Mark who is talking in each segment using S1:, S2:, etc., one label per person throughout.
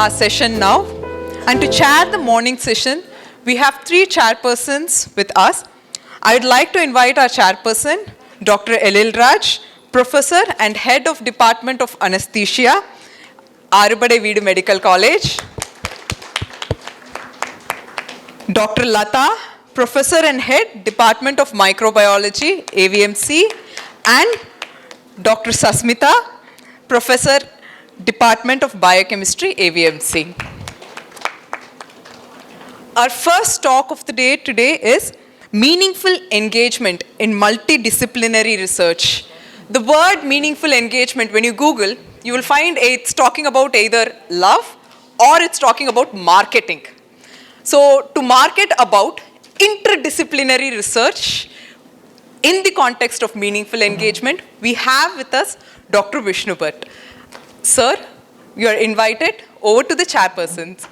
S1: our session now. And to chair the morning session, we have three chairpersons with us. I would like to invite our chairperson, Dr. Elil Raj, Professor and Head of Department of Anesthesia, Arubade Veedu Medical College. Dr. Lata, Professor and Head, Department of Microbiology, AVMC, and Dr. Sasmita, Professor, Department of Biochemistry, AVMC. Our first talk of the day today is meaningful engagement in multidisciplinary research. The word meaningful engagement, when you Google, you will find it's talking about either love or it's talking about marketing. So to market about interdisciplinary research in the context of meaningful engagement, we have with us Dr. Vishnu Bhat. Sir, you are invited. Over to the chairpersons.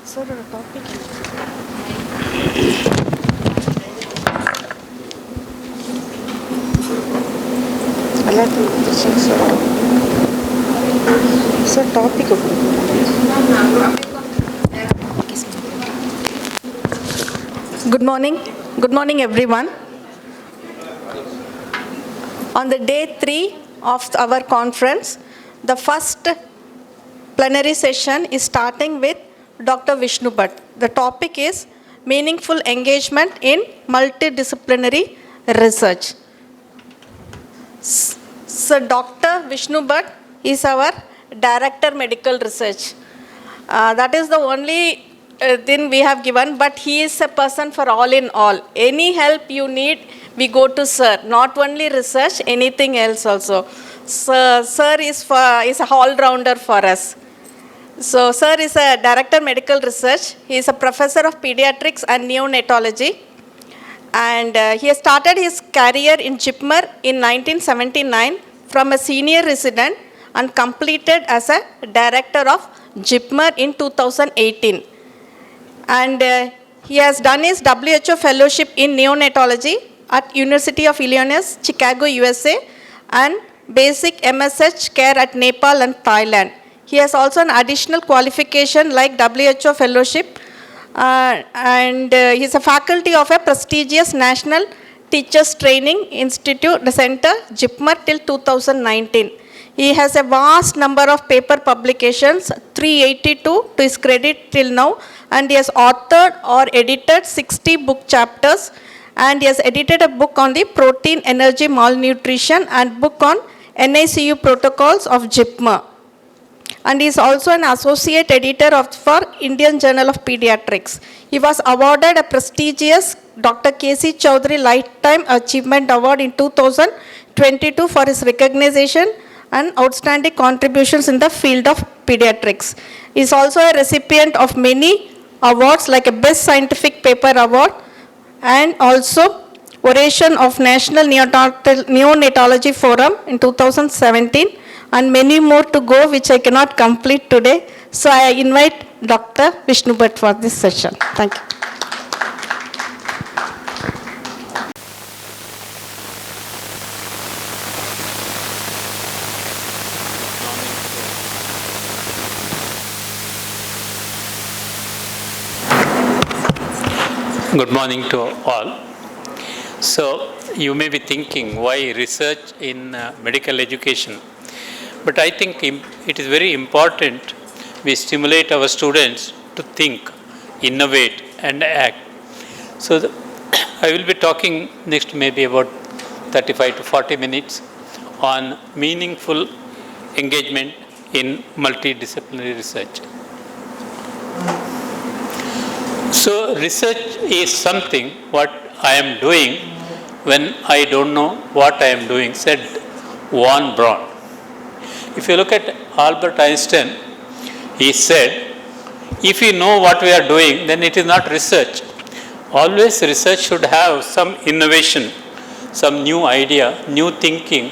S2: Sir, a topic. Sir, topic. Good morning everyone. On the day 3 of our conference, the first plenary session is starting with Dr. Vishnu Bhat. The topic is meaningful engagement in multidisciplinary research. So Dr. Vishnu Bhat is our Director Medical Research. That is the only thing we have given, but he is a person for all in all. Any help you need, we go to sir. Not only research, anything else also. So, sir is a all-rounder for us. So sir is a Director Medical Research. He is a Professor of Pediatrics and Neonatology. And he has started his career in JIPMER in 1979 from a senior resident and completed as a Director of JIPMER in 2018. And he has done his WHO Fellowship in Neonatology at University of Illinois, Chicago, USA, and basic MSH care at Nepal and Thailand. He has also an additional qualification like WHO Fellowship, and he is a faculty of a prestigious National Teachers Training Institute Center, JIPMER, till 2019. He has a vast number of paper publications, 382 to his credit till now, and he has authored or edited 60 book chapters, and he has edited a book on the protein energy malnutrition and book on NICU protocols of JIPMER. And he is also an associate editor for Indian Journal of Pediatrics. He was awarded a prestigious Dr. K.C. Chowdhury Lifetime Achievement Award in 2022 for his recognition and outstanding contributions in the field of pediatrics. He is also a recipient of many awards like a Best Scientific Paper Award and also Oration of National Neonatology Forum in 2017, and many more to go which I cannot complete today. So I invite Dr. Vishnu Bhat for this session. Thank you.
S3: Good morning to all. So you may be thinking, why research in medical education? But I think it is very important we stimulate our students to think, innovate and act. So I will be talking next maybe about 35 to 40 minutes on meaningful engagement in multidisciplinary research. So research is something what I am doing when I don't know what I am doing, said Von Braun. If you look at Albert Einstein, he said, if we know what we are doing, then it is not research. Always research should have some innovation, some new idea, new thinking,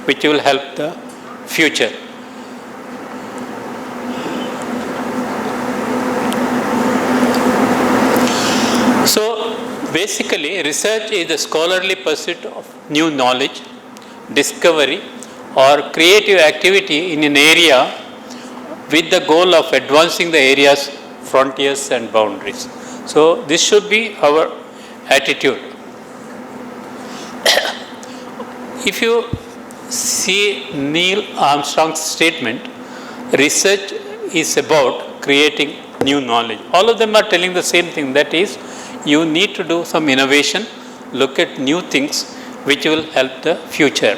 S3: which will help the future. So basically, research is the scholarly pursuit of new knowledge discovery or creative activity in an area with the goal of advancing the area's frontiers and boundaries. So this should be our attitude. If you see Neil Armstrong's statement, research is about creating new knowledge. All of them are telling the same thing, that is, you need to do some innovation, look at new things which will help the future.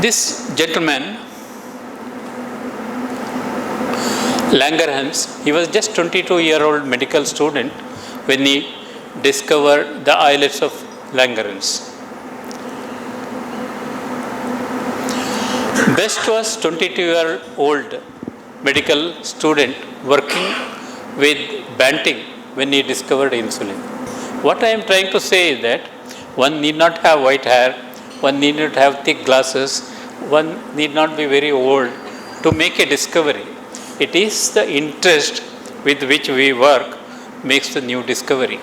S3: This gentleman, Langerhans, he was just 22-year-old medical student when he discovered the islets of Langerhans. Best was 22-year-old medical student working with Banting when he discovered insulin. What I am trying to say is that one need not have white hair, one need not have thick glasses, one need not be very old to make a discovery. It is the interest with which we work makes the new discovery.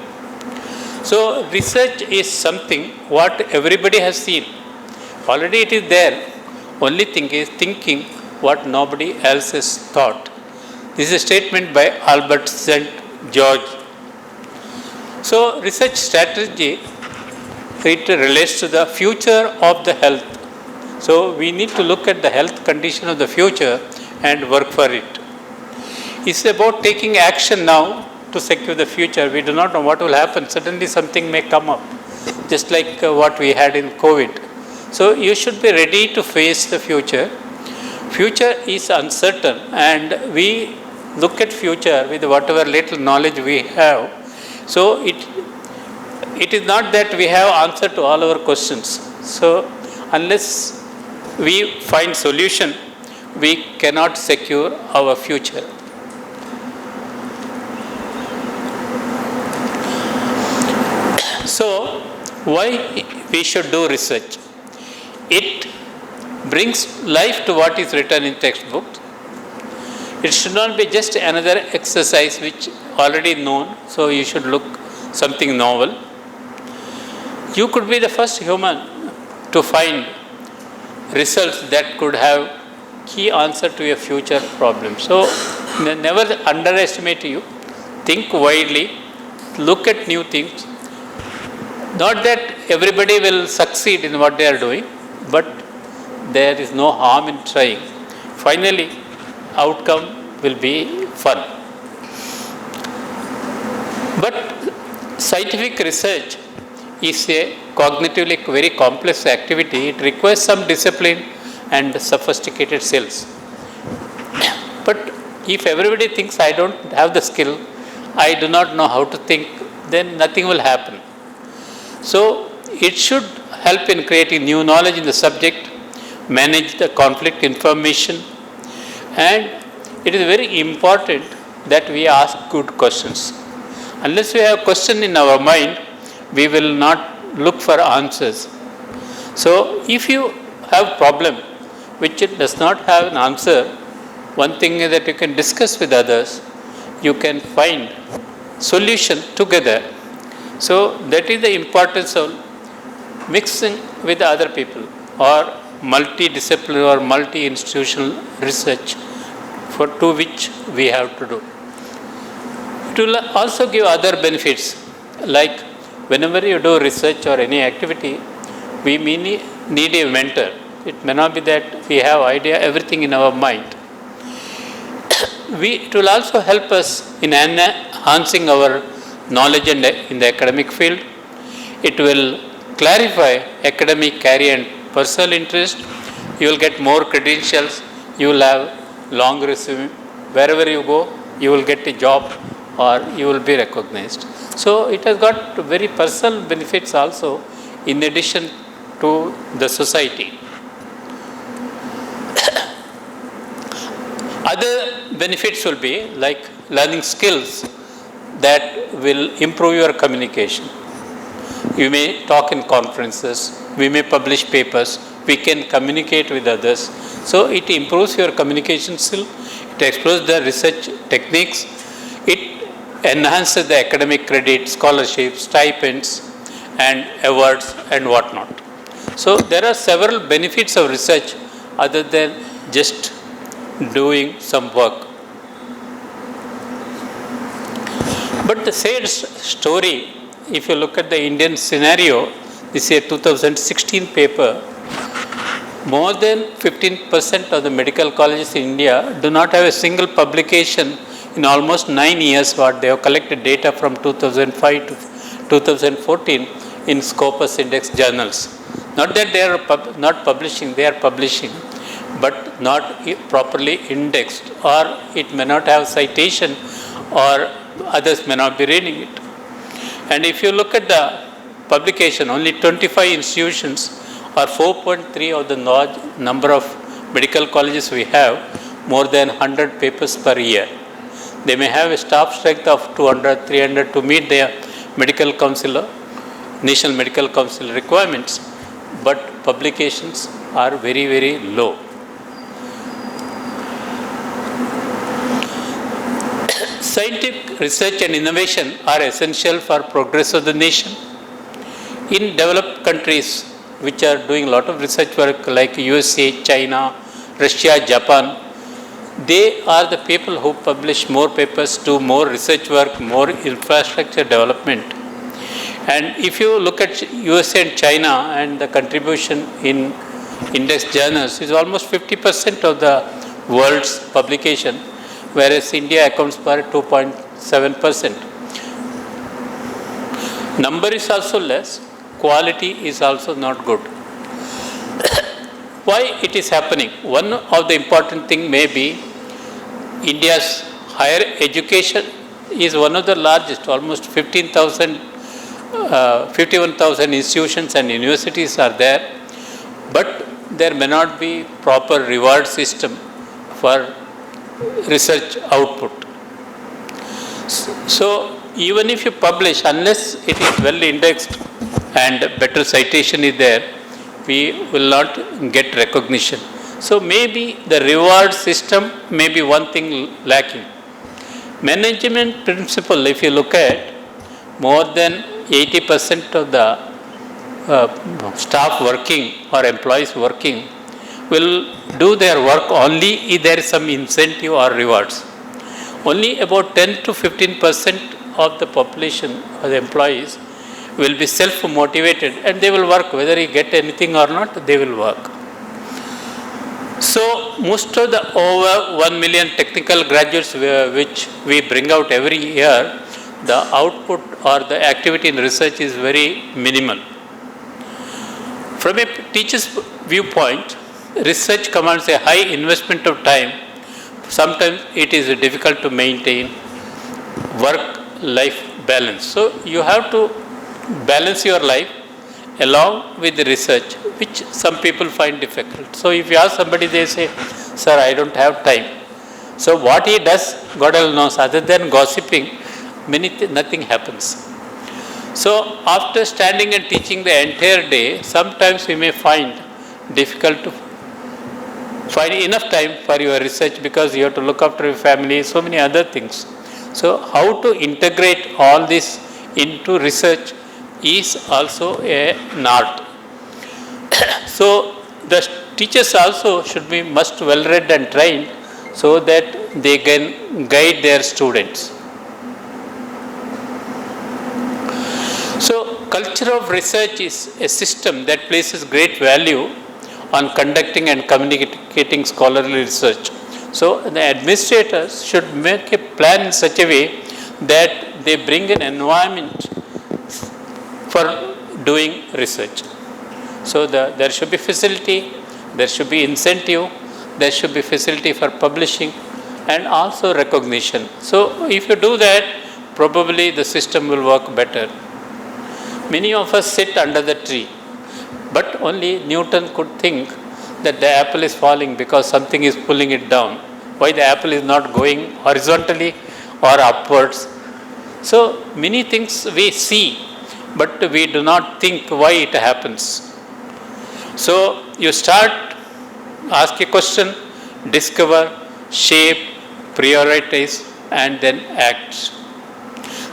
S3: So research is something what everybody has seen. Already it is there. Only thing is thinking what nobody else has thought. This is a statement by Albert St. George. So research strategy, it relates to the future of the health. So we need to look at the health condition of the future and work for it. It's about taking action now to secure the future. We do not know what will happen. Suddenly something may come up, just like what we had in COVID. So you should be ready to face the future. Future is uncertain, and we look at future with whatever little knowledge we have. So it is not that we have answer to all our questions. So unless we find solution, we cannot secure our future. So why we should do research? It brings life to what is written in textbooks. It should not be just another exercise which already known, so you should look something novel. You could be the first human to find results that could have key answer to a future problem. So never underestimate you. Think widely, look at new things. Not that everybody will succeed in what they are doing, but there is no harm in trying. Finally, outcome will be fun. But scientific research is a cognitively very complex activity. It requires some discipline and sophisticated skills. But if everybody thinks I don't have the skill, I do not know how to think, then nothing will happen. So it should help in creating new knowledge in the subject, manage the conflict information, and it is very important that we ask good questions. Unless we have a question in our mind, we will not look for answers. So if you have problem which it does not have an answer, one thing is that you can discuss with others, you can find solution together. So that is the importance of mixing with other people or multidisciplinary or multi-institutional research to which we have to do. It will also give other benefits, like whenever you do research or any activity, we need a mentor. It may not be that we have idea everything in our mind. It will also help us in enhancing our knowledge in the academic field. It will clarify academic career and personal interest. You will get more credentials. You will have long resume. Wherever you go, you will get a job or you will be recognized. So it has got very personal benefits also in addition to the society. Other benefits will be like learning skills that will improve your communication. You may talk in conferences, we may publish papers, we can communicate with others. So it improves your communication skill, it explores the research techniques, it enhances the academic credit, scholarships, stipends, and awards and whatnot. So there are several benefits of research other than just doing some work. But the sad story, if you look at the Indian scenario, this is a 2016 paper, more than 15% of the medical colleges in India do not have a single publication in almost 9 years what they have collected data from 2005 to 2014 in Scopus Index journals. Not that they are not publishing, they are publishing, but not properly indexed, or it may not have citation, or others may not be reading it. And if you look at the publication, only 25 institutions or 4.3 of the number of medical colleges we have, more than 100 papers per year. They may have a staff strength of 200, 300 to meet their medical council, national medical council requirements, but publications are very, very low. Scientific research and innovation are essential for progress of the nation. In developed countries, which are doing a lot of research work like USA, China, Russia, Japan, they are the people who publish more papers, do more research work, more infrastructure development. And if you look at USA and China, and the contribution in index journals is almost 50% of the world's publication, whereas India accounts for 2.7%. Number is also less, quality is also not good. Why it is happening? One of the important thing may be India's higher education is one of the largest, almost 51,000 institutions and universities are there, but there may not be proper reward system for research output. So even if you publish, unless it is well indexed and better citation is there, we will not get recognition. So maybe the reward system may be one thing lacking. Management principle, if you look at, more than 80% of the staff working or employees working will do their work only if there is some incentive or rewards. Only about 10 to 15% of the population or the employees will be self-motivated and they will work, whether you get anything or not, they will work. So most of the over 1 million technical graduates which we bring out every year, the output or the activity in research is very minimal. From a teacher's viewpoint, research commands a high investment of time. Sometimes it is difficult to maintain work-life balance. So you have to balance your life along with the research, which some people find difficult. So if you ask somebody, they say, sir, I don't have time. So what he does, God only knows, other than gossiping, nothing happens. So after standing and teaching the entire day, sometimes we may find difficult to find enough time for your research because you have to look after your family, so many other things. So how to integrate all this into research is also an art. So the teachers also should be must well read and trained so that they can guide their students. So culture of research is a system that places great value on conducting and communicating scholarly research. So the administrators should make a plan in such a way that they bring an environment for doing research. So there should be facility, there should be incentive, there should be facility for publishing and also recognition. So if you do that, probably the system will work better. Many of us sit under the tree, but only Newton could think that the apple is falling because something is pulling it down. Why the apple is not going horizontally or upwards? So many things we see, but we do not think why it happens. So you start, ask a question, discover, shape, prioritize, and then act.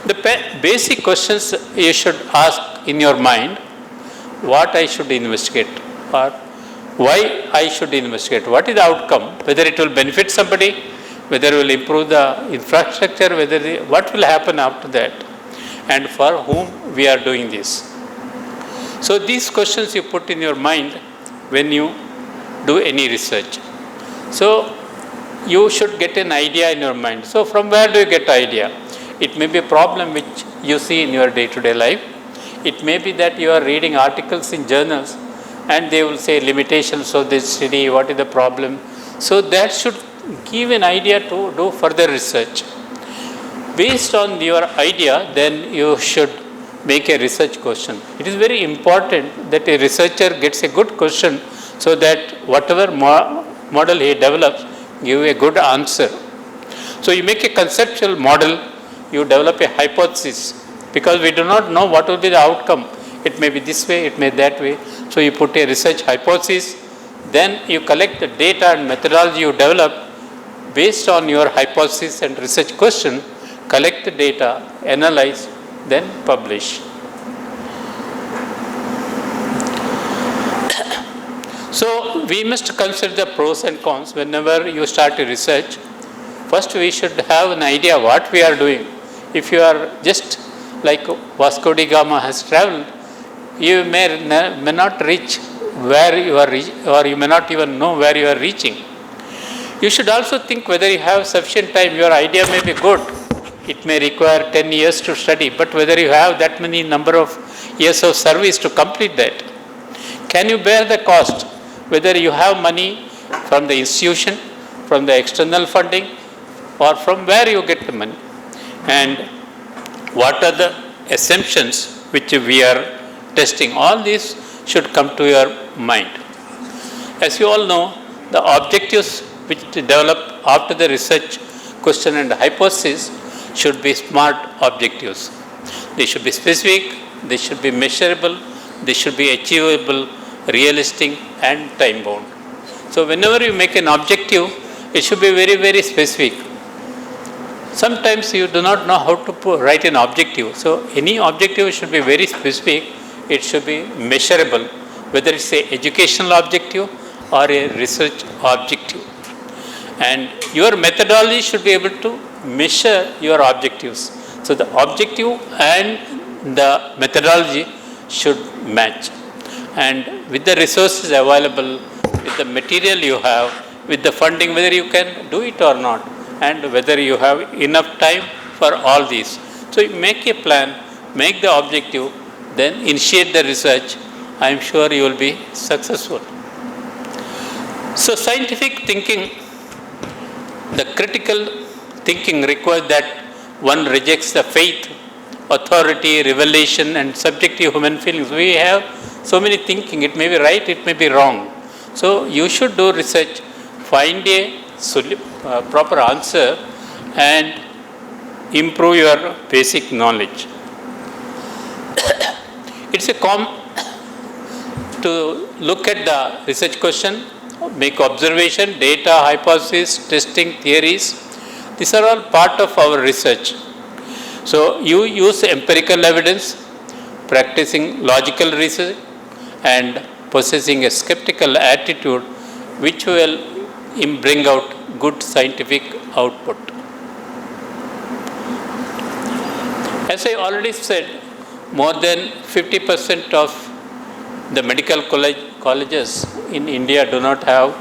S3: The basic questions you should ask in your mind: what I should investigate or why I should investigate, what is the outcome, whether it will benefit somebody, whether it will improve the infrastructure, what will happen after that, and for whom we are doing this. So these questions you put in your mind when you do any research. So you should get an idea in your mind. So from where do you get idea? It may be a problem which you see in your day-to-day life. It may be that you are reading articles in journals and they will say limitations of this study, what is the problem. So that should give an idea to do further research. Based on your idea, then you should make a research question. It is very important that a researcher gets a good question so that whatever model he develops, give a good answer. So you make a conceptual model, you develop a hypothesis, because we do not know what will be the outcome. It may be this way, it may that way. So you put a research hypothesis, then you collect the data and methodology you develop based on your hypothesis and research question, collect the data, analyze, then publish. So we must consider the pros and cons whenever you start a research. First we should have an idea what we are doing. If you are just like Vasco da Gama has traveled, you may not reach where you are or you may not even know where you are reaching. You should also think whether you have sufficient time. Your idea may be good. It may require 10 years to study, but whether you have that many number of years of service to complete that. Can you bear the cost? Whether you have money from the institution, from the external funding, or from where you get the money. And what are the assumptions which we are testing? All these should come to your mind. As you all know, the objectives which develop after the research question and hypothesis should be SMART objectives. They should be specific, they should be measurable, they should be achievable, realistic and time bound. So whenever you make an objective, it should be very, very specific. Sometimes you do not know how to write an objective. So any objective should be very specific. It should be measurable, whether it's an educational objective or a research objective. And your methodology should be able to measure your objectives. So the objective and the methodology should match. And with the resources available, with the material you have, with the funding, whether you can do it or not, and whether you have enough time for all these. So you make a plan, make the objective, then initiate the research. I am sure you will be successful. So scientific thinking, the critical thinking requires that one rejects the faith, authority, revelation and subjective human feelings. We have so many thinking, it may be right, it may be wrong. So you should do research, find a proper answer and improve your basic knowledge. It's a to look at the research question, make observation, data, hypothesis, testing, theories. These are all part of our research. So you use empirical evidence, practicing logical research and possessing a skeptical attitude which will bring out good scientific output. As I already said, more than 50% of the medical colleges in India do not have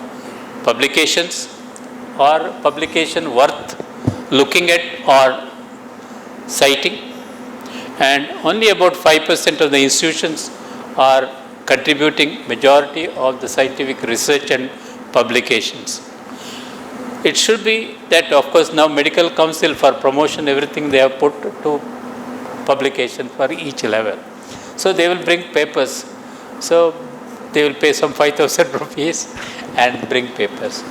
S3: publications or publication worth looking at or citing, and only about 5% of the institutions are contributing majority of the scientific research and publications. It should be that, of course, now Medical Council for promotion, everything they have put to publication for each level. So they will bring papers. So they will pay some 5,000 rupees and bring papers.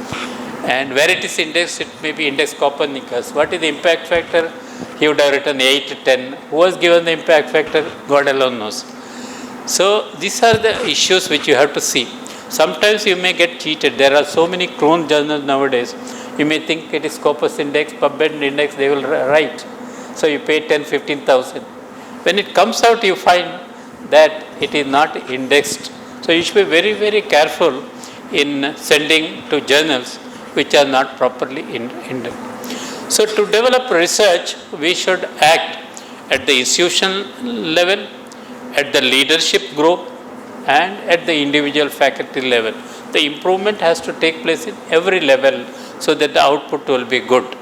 S3: And where it is indexed, it may be index Copernicus. What is the impact factor? He would have written 8 to 10. Who was given the impact factor? God alone knows. So these are the issues which you have to see. Sometimes you may get cheated. There are so many clone journals nowadays. You may think it is Scopus Index, PubMed Index, they will write. So you pay 10, 15,000. When it comes out, you find that it is not indexed. So you should be very, very careful in sending to journals which are not properly indexed. So to develop research, we should act at the institution level, at the leadership group, and at the individual faculty level. The improvement has to take place in every level so that the output will be good.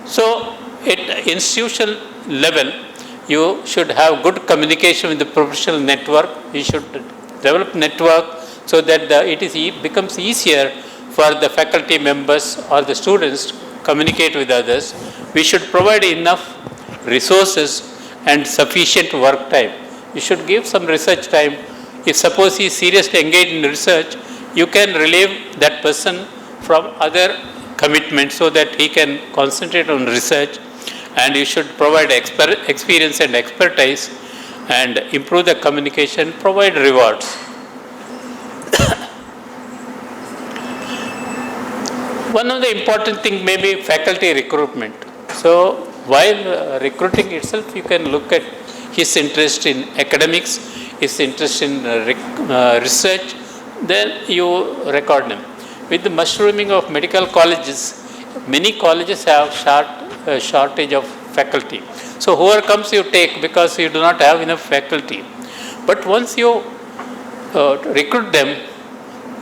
S3: So at institution level, you should have good communication with the professional network. You should develop network so that it becomes easier for the faculty members or the students to communicate with others. We should provide enough resources and sufficient work time. You should give some research time. If suppose he is seriously engaged in research, you can relieve that person from other commitments so that he can concentrate on research, and you should provide experience and expertise and improve the communication, provide rewards. One of the important things may be faculty recruitment. So while recruiting itself, you can look at his interest in academics, his interest in research, then you record him. With the mushrooming of medical colleges, many colleges have shortage of faculty. So whoever comes you take because you do not have enough faculty. But once you recruit them,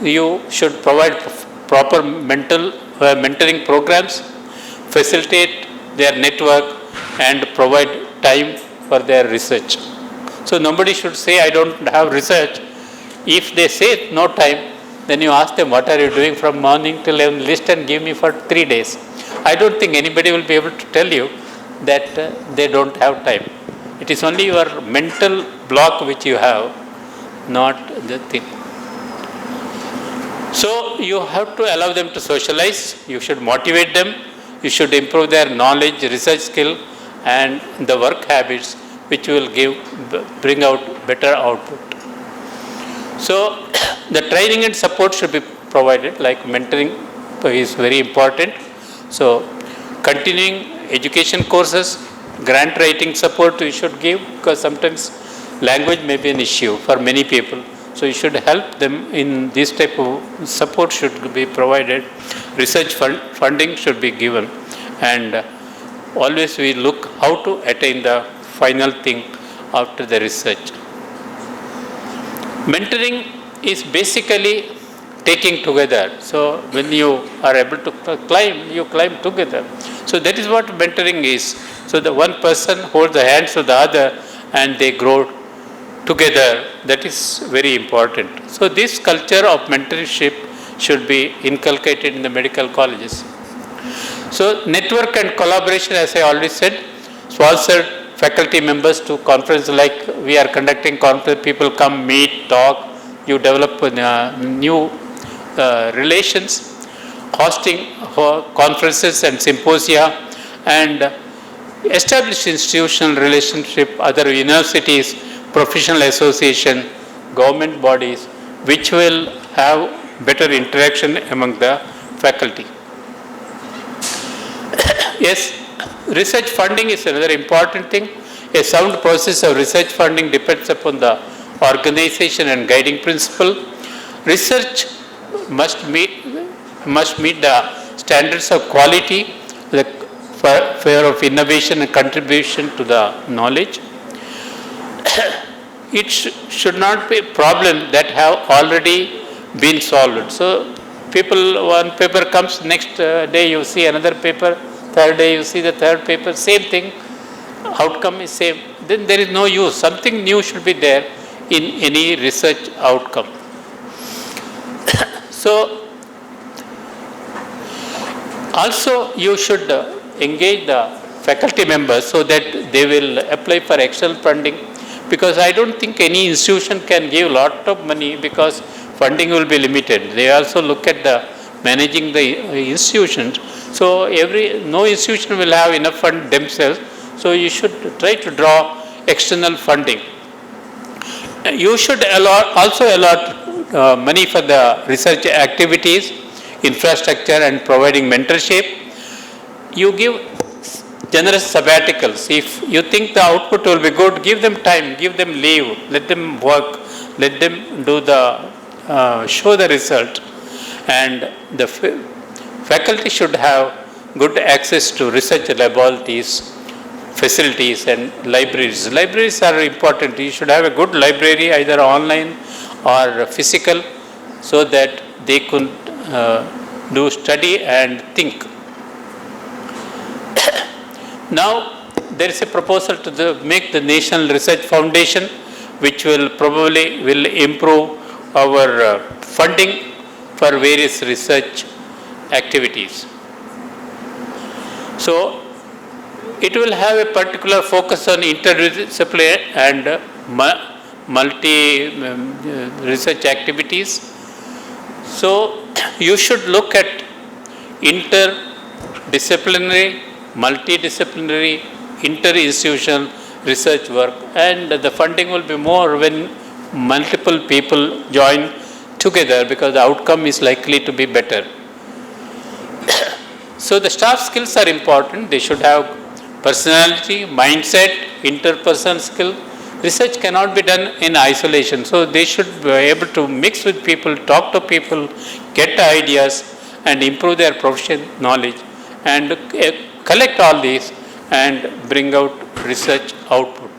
S3: you should provide proper mentoring programs, facilitate their network, and provide time for their research. So nobody should say, I don't have research. If they say no time, then you ask them, what are you doing from morning till list and give me for 3 days. I don't think anybody will be able to tell you that they don't have time. It is only your mental block which you have, not the thing. So you have to allow them to socialize, you should motivate them, you should improve their knowledge, research skill, and the work habits which will bring out better output. So the training and support should be provided, like mentoring is very important. So continuing education courses, grant writing support you should give, because sometimes language may be an issue for many people. So you should help them in this type of support should be provided. Research funding should be given, and always we look how to attain the final thing after the research. Mentoring is basically taking together. So when you are able to climb, you climb together. So that is what mentoring is. So the one person holds the hands of the other and they grow together. That is very important. So this culture of mentorship should be inculcated in the medical colleges. So network and collaboration, as I already said, sponsored faculty members to conference like we are conducting conference, people come, meet, talk, you develop new relations, hosting conferences and symposia, and establish institutional relationship, other universities, professional association, government bodies, which will have better interaction among the faculty. Yes, research funding is another important thing. A sound process of research funding depends upon the organization and guiding principle. Research must meet the standards of quality, the fear of innovation and contribution to the knowledge. It should not be a problem that have already been solved. So people, one paper comes, next day you see another paper, third day you see the third paper, same thing, outcome is same. Then there is no use. Something new should be there in any research outcome. So also you should engage the faculty members so that they will apply for external funding, because I don't think any institution can give a lot of money because funding will be limited. They also look at the managing the institutions. So no institution will have enough fund themselves. So you should try to draw external funding. You should also allot money for the research activities, infrastructure, and providing mentorship. You give generous sabbaticals. If you think the output will be good, give them time, give them leave, let them work, let them do the show the result, and the faculty should have good access to research laboratories, facilities and libraries. Libraries are important. You should have a good library, either online or physical, so that they could do study and think. Now, there is a proposal to make the National Research Foundation, which will probably will improve our funding for various research activities. So, it will have a particular focus on interdisciplinary and multi-research activities. So, you should look at interdisciplinary, multidisciplinary, inter-institutional research work, and the funding will be more when multiple people join together, because the outcome is likely to be better. So the staff skills are important. They should have personality, mindset, interpersonal skill. Research cannot be done in isolation. So they should be able to mix with people, talk to people, get ideas and improve their professional knowledge, and collect all these and bring out research output.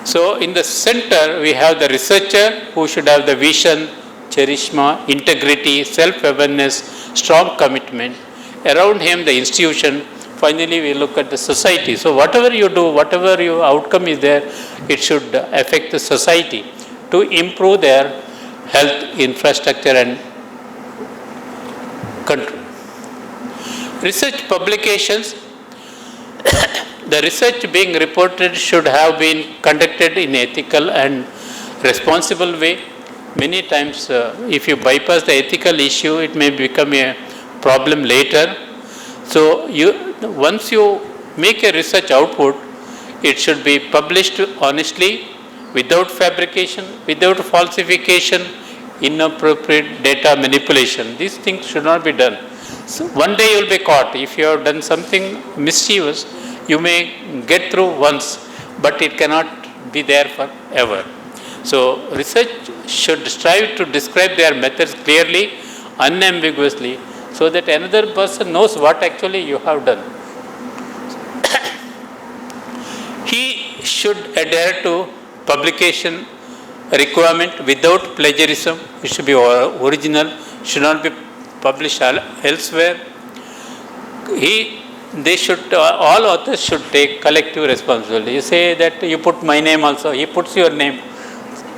S3: So in the center we have the researcher, who should have the vision, charisma, integrity, self-awareness, strong commitment. Around him the institution. Finally we look at the society. So whatever you do, whatever your outcome is there, it should affect the society to improve their health infrastructure and control. Research publications. The research being reported should have been conducted in ethical and responsible way. Many times if you bypass the ethical issue, it may become a problem later. So once you make a research output, it should be published honestly, without fabrication, without falsification, inappropriate data manipulation. These things should not be done. So one day you will be caught. If you have done something mischievous, you may get through once, but it cannot be there forever. So research should strive to describe their methods clearly, unambiguously, so that another person knows what actually you have done. He should adhere to publication requirement without plagiarism. It should be original, should not be published elsewhere. All authors should take collective responsibility. You say that you put my name also, he puts your name.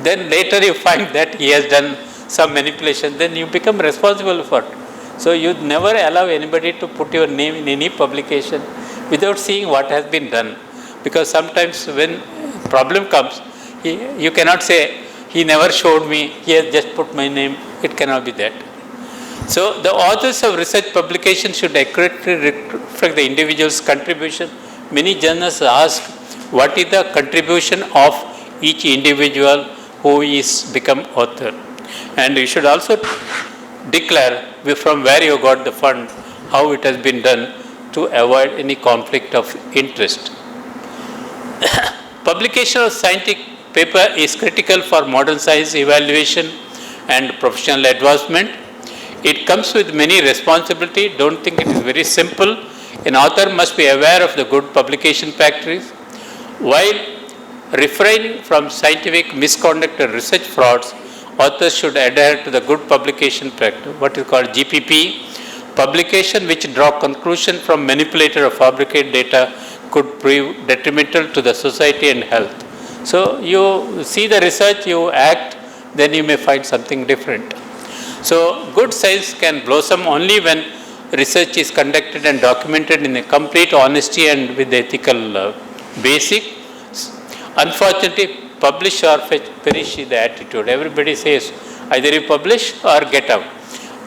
S3: Then later you find that he has done some manipulation, then you become responsible for it. So you never allow anybody to put your name in any publication without seeing what has been done. Because sometimes when problem comes, you cannot say, he never showed me, he has just put my name. It cannot be that. So the authors of research publication should accurately reflect the individual's contribution. Many journalists ask, what is the contribution of each individual who is become author? And you should also declare from where you got the fund, how it has been done, to avoid any conflict of interest. Publication of scientific paper is critical for modern science evaluation and professional advancement. It comes with many responsibility. Don't think it is very simple. An author must be aware of the good publication practice. While refraining from scientific misconduct and research frauds, authors should adhere to the good publication practice, what is called GPP. Publication which draw conclusion from manipulated or fabricated data could prove detrimental to the society and health. So you see the research, you act, then you may find something different. So good science can blossom only when research is conducted and documented in a complete honesty and with ethical basic. Unfortunately, publish or perish is the attitude. Everybody says either you publish or get out.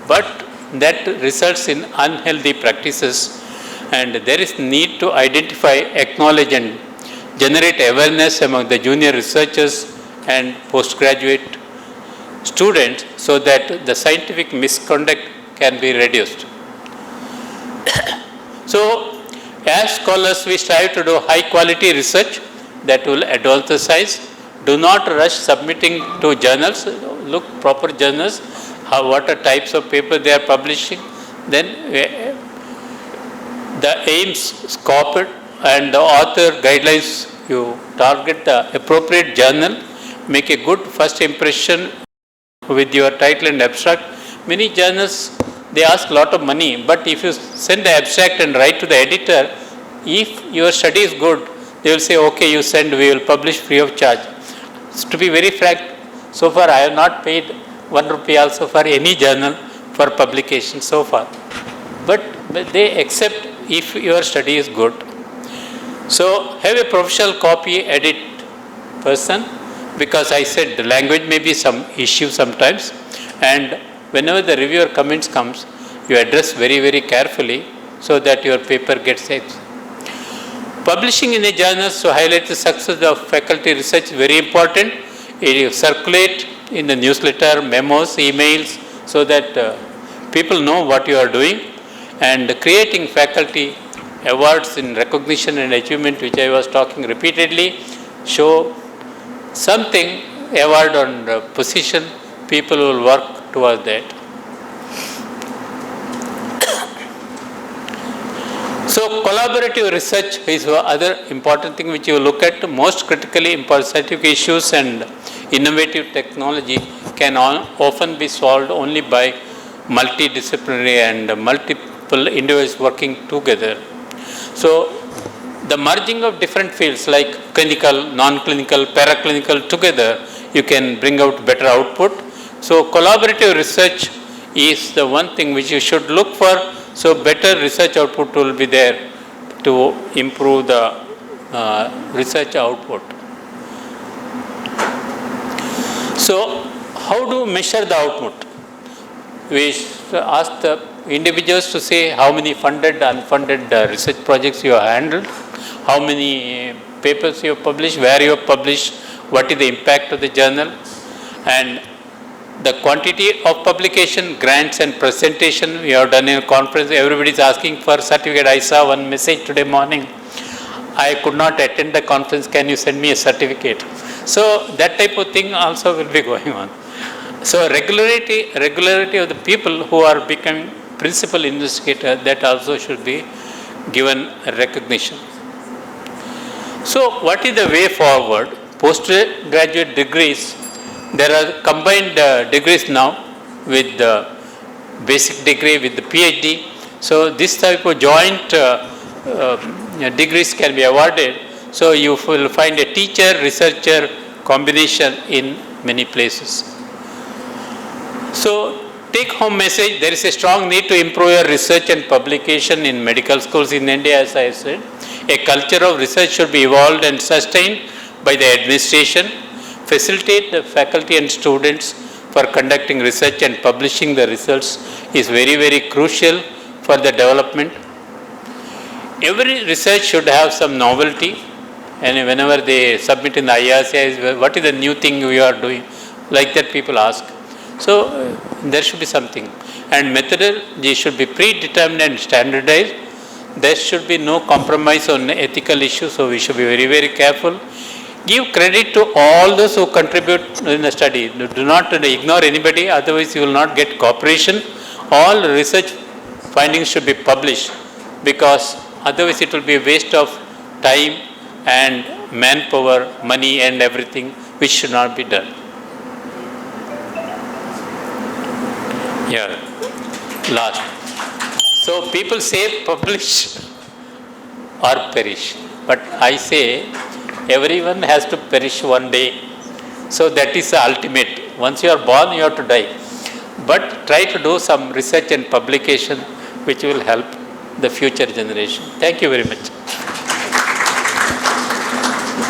S3: But that results in unhealthy practices, and there is need to identify, acknowledge and generate awareness among the junior researchers and postgraduate students so that the scientific misconduct can be reduced. So As scholars, we strive to do high quality research that will advance the science. Do not rush submitting to journals. Look proper journals, what are types of paper they are publishing. Then the aims, scope and the author guidelines, you target the appropriate journal, make a good first impression with your title and abstract. Many journals, they ask a lot of money, but if you send the abstract and write to the editor, if your study is good, they will say, okay, you send, we will publish free of charge. So to be very frank, so far I have not paid 1 rupee also for any journal for publication so far. But they accept if your study is good. So have a professional copy edit person, because I said the language may be some issue sometimes, and whenever the reviewer comments comes, you address very, very carefully so that your paper gets accepted. Publishing in a journal to highlight the success of faculty research is very important. It circulate in the newsletter, memos, emails, so that people know what you are doing. And creating faculty awards in recognition and achievement, which I was talking repeatedly, show something, award on position, people will work towards that. So collaborative research is other important thing which you look at. Most critically important scientific issues and innovative technology can often be solved only by multidisciplinary and multiple individuals working together. So the merging of different fields like clinical, non-clinical, paraclinical together, you can bring out better output. So collaborative research is the one thing which you should look for. So better research output will be there to improve the research output. So how do you measure the output? We ask the individuals to say how many funded, unfunded research projects you have handled, how many papers you have published, where you have published, what is the impact of the journal, and the quantity of publication, grants and presentation. We have done in a conference, everybody is asking for certificate. I saw one message today morning, I could not attend the conference, can you send me a certificate? So that type of thing also will be going on. So regularity of the people who are becoming principal investigator, that also should be given recognition. So what is the way forward? Postgraduate degrees, there are combined degrees now with the basic degree with the PhD. So this type of joint degrees can be awarded. So you will find a teacher, researcher combination in many places. So take home message, there is a strong need to improve your research and publication in medical schools in India, as I said. A culture of research should be evolved and sustained by the administration. Facilitate the faculty and students for conducting research and publishing the results is very, very crucial for the development. Every research should have some novelty, and whenever they submit in the IRCI, what is the new thing we are doing? Like that people ask. So there should be something. And methodology should be predetermined and standardized. There should be no compromise on ethical issues, so we should be very, very careful. Give credit to all those who contribute in the study. Do not ignore anybody, otherwise you will not get cooperation. All research findings should be published, because otherwise it will be a waste of time and manpower, money and everything, which should not be done. Yeah, last. So people say publish or perish, but I say everyone has to perish one day. So that is the ultimate. Once you are born, you have to die. But try to do some research and publication which will help the future generation. Thank you very much.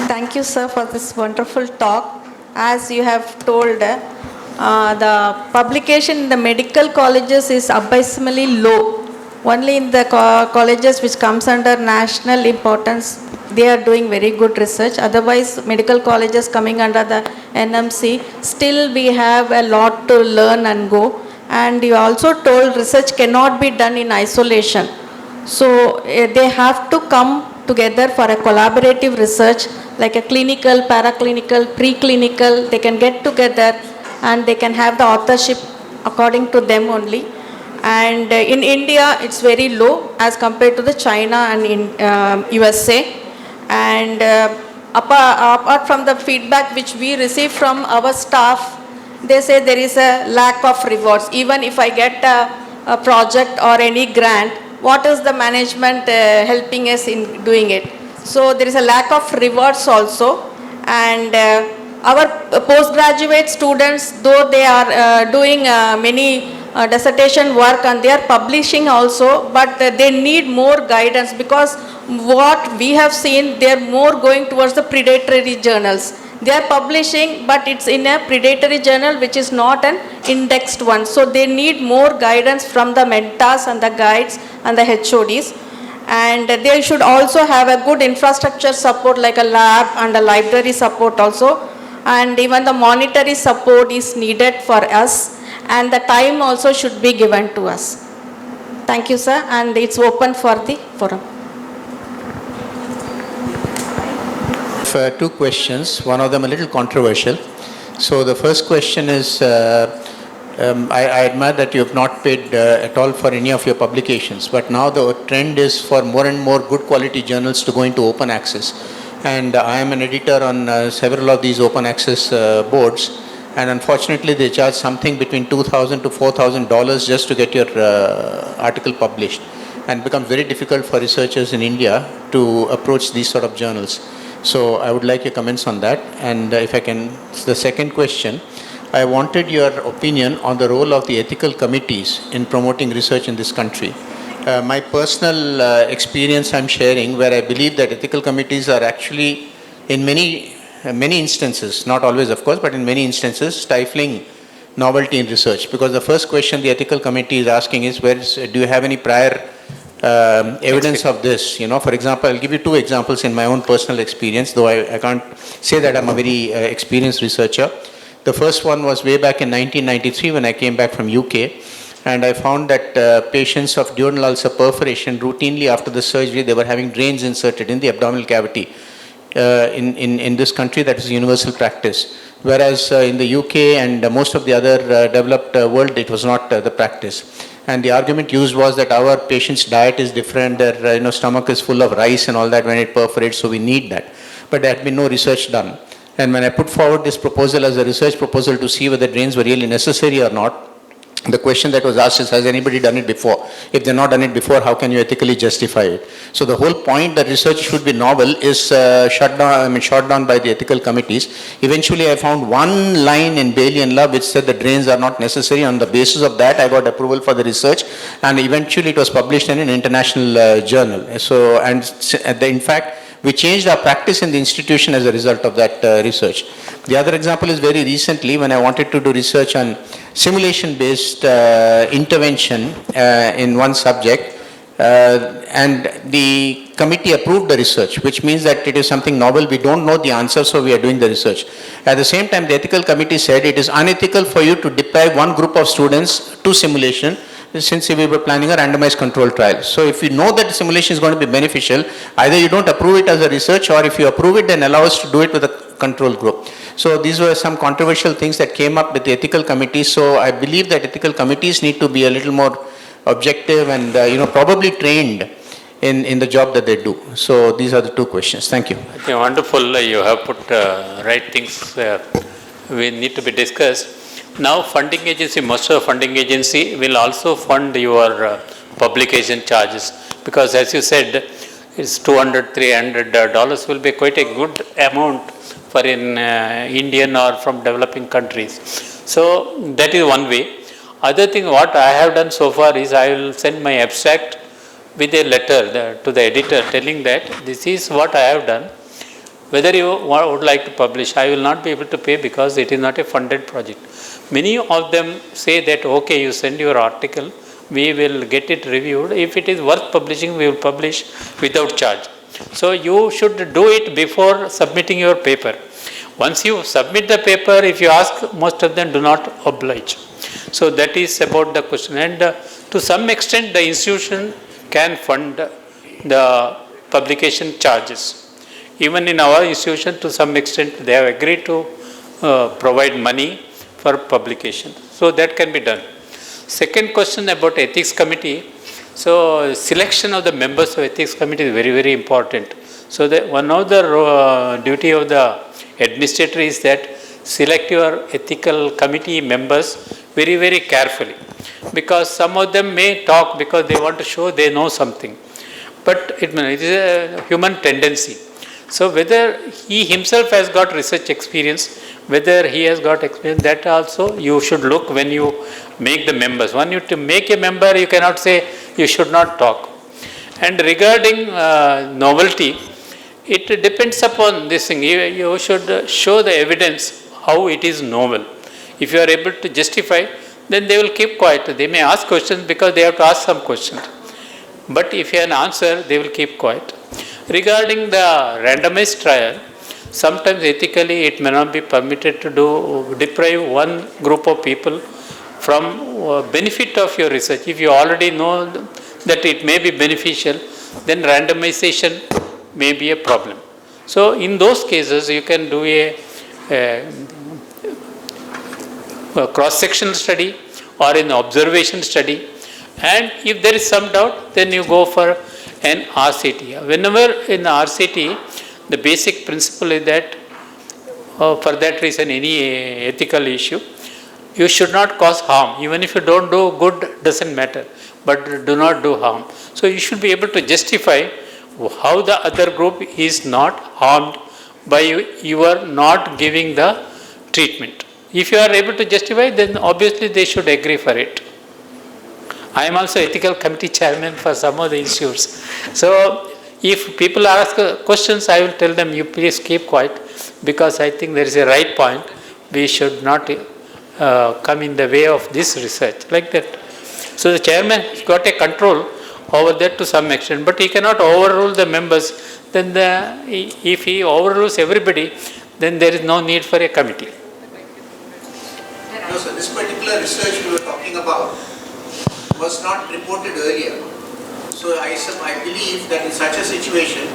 S2: Thank you, sir, for this wonderful talk. As you have told, the publication in the medical colleges is abysmally low. Only in the colleges which comes under national importance, they are doing very good research. Otherwise, medical colleges coming under the NMC, still we have a lot to learn and go. And you also told research cannot be done in isolation. So they have to come together for a collaborative research, like a clinical, paraclinical, preclinical. They can get together and they can have the authorship according to them only. And in India, it's very low as compared to the China and in USA. And apart from the feedback which we receive from our staff, they say there is a lack of rewards. Even if I get a project or any grant, what is the management helping us in doing it? So there is a lack of rewards also. And our postgraduate students, though they are doing many dissertation work and they are publishing also, but they need more guidance, because what we have seen, they are more going towards the predatory journals. They are publishing, but it's in a predatory journal which is not an indexed one. So they need more guidance from the mentors and the guides and the HODs. And they should also have a good infrastructure support, like a lab and a library support also. And even the monetary support is needed for us. And the time also should be given to us. Thank you, sir. And it's open for the forum.
S4: Two questions, one of them a little controversial. So the first question is, I admire that you have not paid at all for any of your publications, but now the trend is for more and more good quality journals to go into open access. And I am an editor on several of these open access boards, and unfortunately they charge something between $2,000 to $4,000 just to get your article published, and it becomes very difficult for researchers in India to approach these sort of journals. So I would like your comments on that. And if I can, the second question, I wanted your opinion on the role of the ethical committees in promoting research in this country. My personal experience I'm sharing, where I believe that ethical committees are actually, in many instances, not always of course, but in many instances, stifling novelty in research. Because the first question the ethical committee is asking is, do you have any prior evidence of this? You know, for example, I'll give you two examples in my own personal experience, though I can't say that I'm a very experienced researcher. The first one was way back in 1993 when I came back from UK, and I found that patients of duodenal ulcer perforation, routinely after the surgery, they were having drains inserted in the abdominal cavity. In this country, that is universal practice. Whereas in the UK and most of the other developed world, it was not the practice. And the argument used was that our patient's diet is different, their stomach is full of rice and all that when it perforates, so we need that. But there had been no research done. And when I put forward this proposal as a research proposal to see whether drains were really necessary or not, the question that was asked is, has anybody done it before? If they've not done it before, how can you ethically justify it? So the whole point that research should be novel is shot down by the ethical committees. Eventually I found one line in Bailey and Love which said the drains are not necessary. On the basis of that, I got approval for the research, and eventually it was published in an international journal. So, and in fact, we changed our practice in the institution as a result of that research. The other example is very recently when I wanted to do research on simulation-based intervention in one subject, and the committee approved the research, which means that it is something novel. We don't know the answer, so we are doing the research. At the same time, the ethical committee said it is unethical for you to deprive one group of students to simulation, since we were planning a randomized control trial. So if you know that the simulation is going to be beneficial, either you don't approve it as a research, or if you approve it, then allow us to do it with a control group. So these were some controversial things that came up with the ethical committee. So I believe that ethical committees need to be a little more objective and probably trained in the job that they do. So these are the two questions. Thank you.
S3: Okay, wonderful. You have put right things we need to be discussed. Now funding agency, most of the funding agency will also fund your publication charges, because as you said, it's $200, $300 will be quite a good amount for an Indian or from developing countries. So that is one way. Other thing what I have done so far is I will send my abstract with a letter to the editor telling that this is what I have done. Whether you would like to publish, I will not be able to pay because it is not a funded project. Many of them say that, okay, you send your article, we will get it reviewed. If it is worth publishing, we will publish without charge. So you should do it before submitting your paper. Once you submit the paper, if you ask, most of them do not oblige. So that is about the question. And to some extent, the institution can fund the publication charges. Even in our institution, to some extent, they have agreed to provide money for publication. So that can be done. Second question about ethics committee. So selection of the members of ethics committee is very, very important. So one of the duty of the administrator is that select your ethical committee members very, very carefully, because some of them may talk because they want to show they know something, but it is a human tendency. So whether he himself has got research experience, whether he has got experience, that also you should look when you make the members. When you to make a member, you cannot say you should not talk. And regarding novelty, it depends upon this thing. You should show the evidence how it is novel. If you are able to justify, then they will keep quiet. They may ask questions because they have to ask some questions. But if you have an answer, they will keep quiet. Regarding the randomized trial, sometimes ethically it may not be permitted to deprive one group of people from benefit of your research. If you already know that it may be beneficial, then randomization may be a problem. So in those cases, you can do a cross-sectional study or an observation study, and if there is some doubt, then you go for an RCT. Whenever in RCT, the basic principle is that for that reason, any ethical issue, you should not cause harm. Even if you don't do good, doesn't matter, but do not do harm. So you should be able to justify how the other group is not harmed by your not giving the treatment. If you are able to justify, then obviously they should agree for it. I am also ethical committee chairman for some of the institutes. So if people ask questions, I will tell them, you please keep quiet, because I think there is a right point. We should not come in the way of this research, like that. So the chairman has got a control over that to some extent, but he cannot overrule the members. Then if he overrules everybody, then there is no need for a committee.
S4: No, sir, this particular research we were talking about was not reported earlier. So I believe that in such a situation,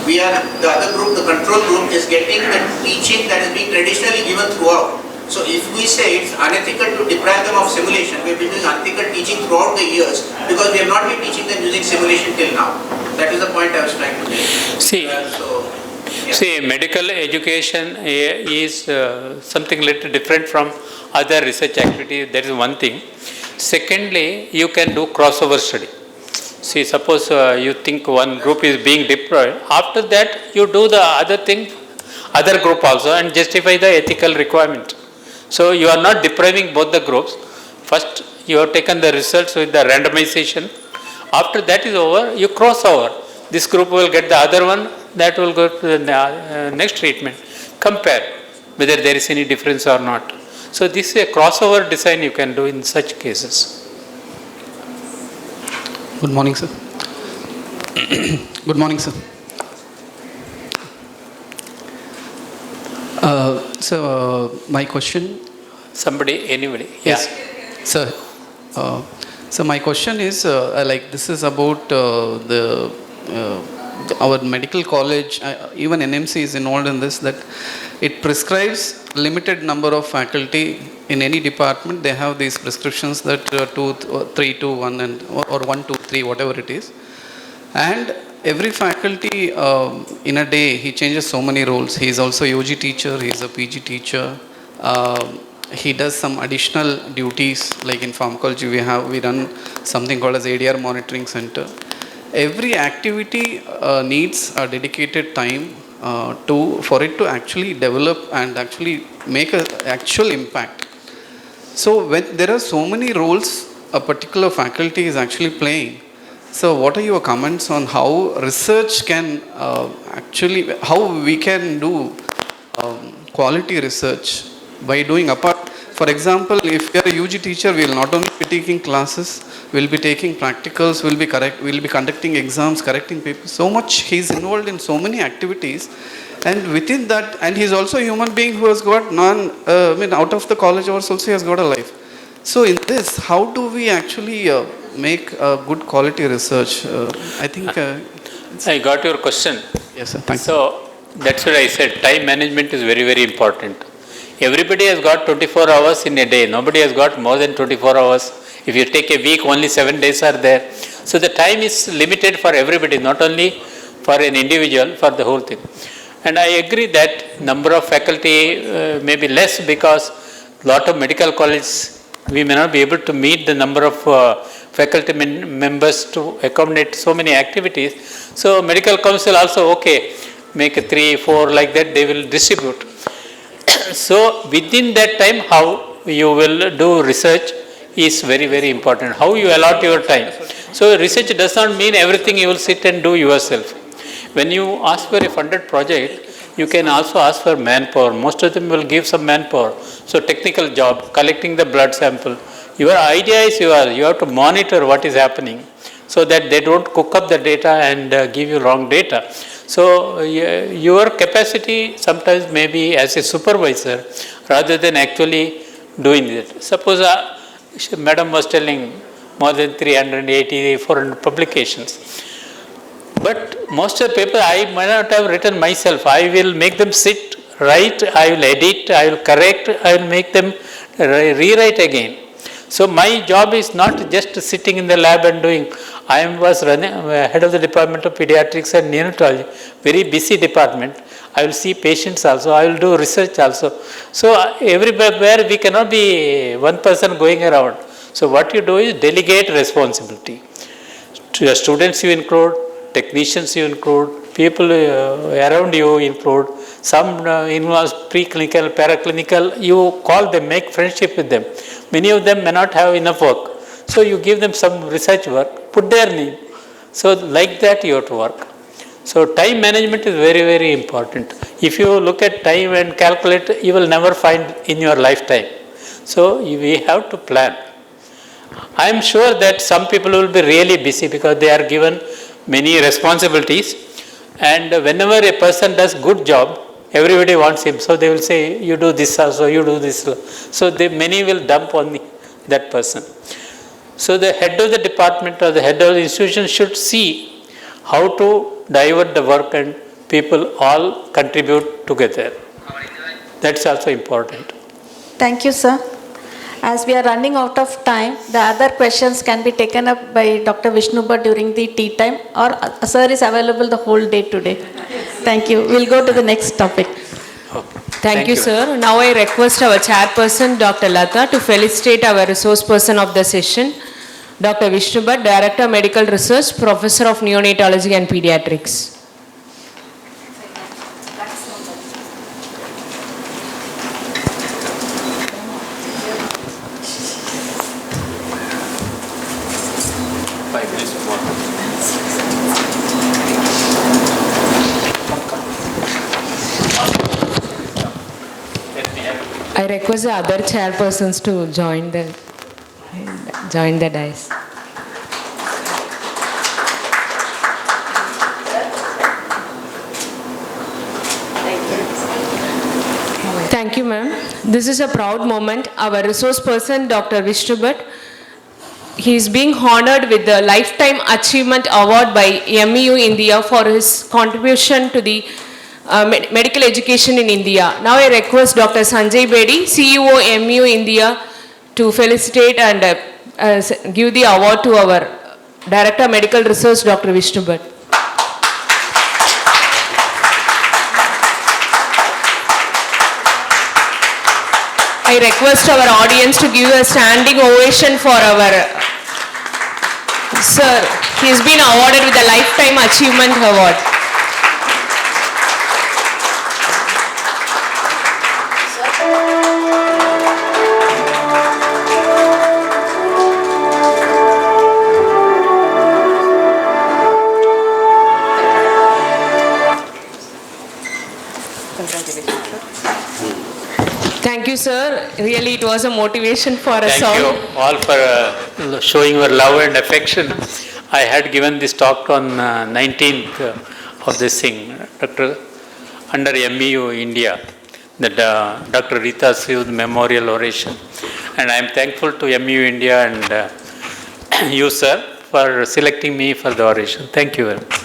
S4: the other group, the control group, is getting the teaching that is being traditionally given throughout. So if we say it's unethical to deprive them of simulation, we have been doing unethical teaching throughout the years because we have not been teaching them using simulation till now. That is the point I was trying to make.
S3: See, medical education is something little different from other research activities. That is one thing. Secondly, you can do crossover study. See, suppose you think one group is being deployed. After that, you do the other thing, other group also, and justify the ethical requirement. So you are not depriving both the groups. First, you have taken the results with the randomization. After that is over, you cross over. This group will get the other one, that will go to the next treatment. Compare whether there is any difference or not. So this is a crossover design you can do in such cases.
S5: Good morning, sir. Good morning, sir. My question.
S3: Somebody, anybody?
S5: Yes, yeah. Sir. So my question is, like this is about our medical college, even NMC is involved in this, that it prescribes limited number of faculty in any department. They have these prescriptions that 2, 3 to 1 and or 1 to 3, whatever it is. And every faculty in a day, he changes so many roles. He is also a UG teacher, he is a PG teacher. He does some additional duties, like in pharmacology we run something called as ADR monitoring center. Every activity needs a dedicated time for it to actually develop and actually make an actual impact. So when there are so many roles a particular faculty is actually playing, so what are your comments on how research can how we can do quality research by doing apart? For example, if you are a UG teacher, we will not only be taking classes, we will be taking practicals, we will be conducting exams, correcting papers. So much he is involved in so many activities, and within that, and he is also a human being who has got out of the college hours also he has got a life. So in this, how do we actually make a good quality research? I think.
S3: I got your question.
S5: Yes, sir. Thank you.
S3: So that's what I said. Time management is very, very important. Everybody has got 24 hours in a day. Nobody has got more than 24 hours. If you take a week, only 7 days are there. So the time is limited for everybody, not only for an individual, for the whole thing. And I agree that number of faculty may be less because lot of medical colleges, we may not be able to meet the number of faculty members to accommodate so many activities. So medical council also, okay, make a 3, 4 like that, they will distribute. So within that time, how you will do research is very, very important. How you allot your time. So research does not mean everything you will sit and do yourself. When you ask for a funded project, you can also ask for manpower. Most of them will give some manpower. So technical job, collecting the blood sample. Your idea is you have to monitor what is happening so that they don't cook up the data and give you wrong data. So your capacity sometimes may be as a supervisor rather than actually doing it. Suppose Madam was telling more than 380, 400 publications. But most of the paper I might not have written myself. I will make them sit, write, I will edit, I will correct, I will make them rewrite again. So my job is not just sitting in the lab and doing. I was running head of the Department of Pediatrics and Neonatology, very busy department. I will see patients also, I will do research also. So everywhere we cannot be one person going around. So what you do is delegate responsibility. To your students you include, technicians you include, people around you include, some involves preclinical, paraclinical, you call them, make friendship with them. Many of them may not have enough work. So you give them some research work, put their name. So like that you have to work. So time management is very, very important. If you look at time and calculate, you will never find in your lifetime. So we have to plan. I am sure that some people will be really busy because they are given many responsibilities, and whenever a person does good job, everybody wants him. So they will say, you do this also, you do this. So many will dump on that person. So the head of the department or the head of the institution should see how to divert the work and people all contribute together. That's also important.
S2: Thank you, sir. As we are running out of time, the other questions can be taken up by Dr. Vishnu Bhat during the tea time, or sir is available the whole day today. Thank you. We'll go to the next topic.
S6: Thank you, sir. Now I request our chairperson, Dr. Lata, to felicitate our resource person of the session, Dr. Vishnu Bhat, Director Medical Research, Professor of Neonatology and Pediatrics. I request the other chairpersons to join the dais. Thank you, ma'am. This is a proud moment. Our resource person, Dr. Vishnu Bhat, he is being honored with the Lifetime Achievement Award by MEU India for his contribution to the medical education in India. Now I request Dr. Sanjay Bedi, CEO MEU India, to felicitate and give the award to our Director Medical Research, Dr. Vishnu Bhat. I request our audience to give a standing ovation for our sir. He has been awarded with the Lifetime Achievement Award. Thank you, sir. Really, it was a motivation for us all.
S3: Thank you all for showing your love and affection. I had given this talk on 19th of this thing, under MEU India, that Dr. Rita Sood Memorial Oration. And I am thankful to MEU India and you, sir, for selecting me for the oration. Thank you very much.